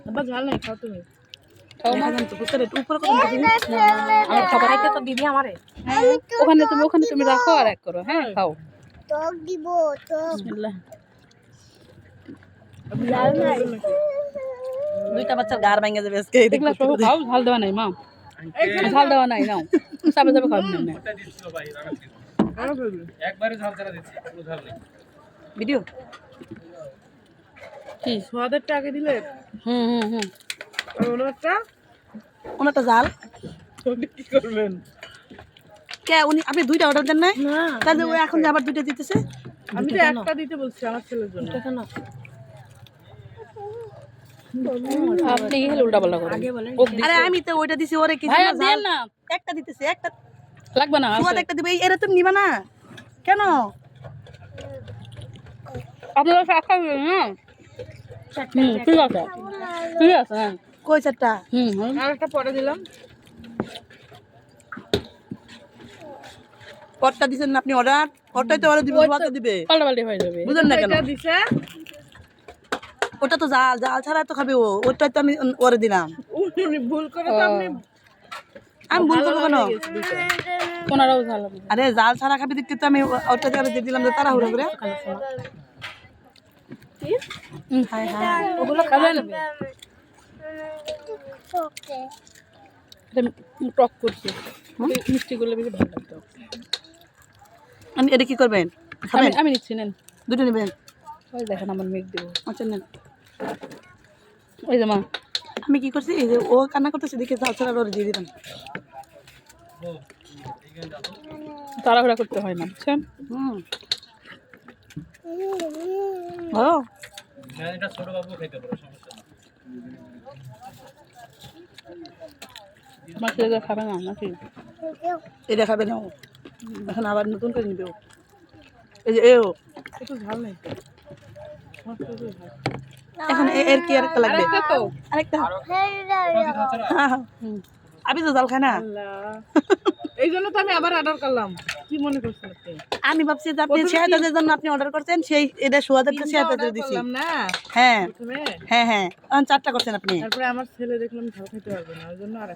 আবার ঝাল নাই, খাও তুমি। দিদি আমারে ওখানে তুমি রাখো আর এক করো। হ্যাঁ খাও। বিসমিল্লাহ। দুইটা বাচ্চার গার ভাঙে যাবে আজকে। দেখলা সব খাও, ঝাল দেওয়া নাই মা, ঝাল দেওয়া নাই। নাও চাপে চাপে খাও। না একবারে ঝাল ছাড়া দিচ্ছি, কোনো ঝাল নেই। ভিডিও কি সোয়াদেরটা আগে দিলে, হুম আর ওনারটা ওনাটা জাল ওটা কি করবেন? কে উনি আপনি দুইটা অর্ডার দেন নাই? না, তাহলে ওই এখন যে আবার দুইটা দিতেছে। আমি তো একটা দিতে বলছি আমার ছেলের জন্য। আপনি হেলে উল্টা পাল্টা করেন। আরে আমি তো ওইটা দিছি ওরে কিছু ভাইয়া না, দেন জাল না, একটা দিতেছে, একটা লাগবে না। সুয়াদ একটা দিবে। এরা তুমি নিবা না কেন? আপনারা শাক খাবেন না? ঠিক আছে ঠিক আছে। হ্যাঁ কই চারটা? আর একটা পরে দিলাম। পটটা দিছেন না আপনি অর্ডার? পটটাই তো অর্ডার দিবে, সুয়াদটা দিবে। পাল্টা পাল্টি হয়ে যাবে। বুঝেন না কেন? এটা দিছে, ওটা তো জাল, জাল ছাড়া তো খাবে ও। ওটাই তো আমি ওরে দিলাম। উনি ভুল করে তো আপনি আমি ভুল করবো কেন? ওনারাও ঝাল হবে। আরে জাল ছাড়া খাবে দেখতে তো আমি ওটাতে আরো দিয়ে দিলাম যে তাড়াহুড়ো করে। হায় হায়। ওগুলো খাবেন? এটা টক করছে, মিষ্টি করলে বেশি ভালো লাগতো। আমি এটা কি করবেন? খাবেন? আমি নিচ্ছি, নেন। দুটো নেবেন? ওই দেখেন আমার মেঘ দেবো। আচ্ছা নেন। ওই যে মা, আমি কি করছি, এই যে ও কান্না করতেছে দেখে জাল ছাড়া ওরে দিয়ে দিলাম। তাড়াহুড়া করতে হয় না, বুঝছেন? ও না, এটা ছোট বাবু খাইতে পারো, সমস্যা নেই। আমার ছেলেরা খাবে না নাকি? এটা খাবে না ও। এখন আবার নতুন করে নিবে ও। এই যে এও একটু ঝাল নেই। এখন এর কি আরেকটা লাগবে? আরেকটা তো আরেকটা। ঝাল ছাড়া হ্যাঁ, হ্যাঁ। আমি তো জাল খাই না। আল্লাহ, এই জন্য তো আমি আবার অর্ডার করলাম। কি মনে করছেন আপনি? আমি ভাবছি যে আপনি শেহাদাদের জন্য আপনি অর্ডার করছেন, সেই এটা সুয়াদারটা শেহাদাদের অর্ডার দিছি। করলাম না হ্যাঁ প্রথমে, হ্যাঁ হ্যাঁ, এখন চারটা করছেন আপনি। তারপরে আমার ছেলে দেখলাম ঝাল খেতে পারবে না, ওই জন্য আর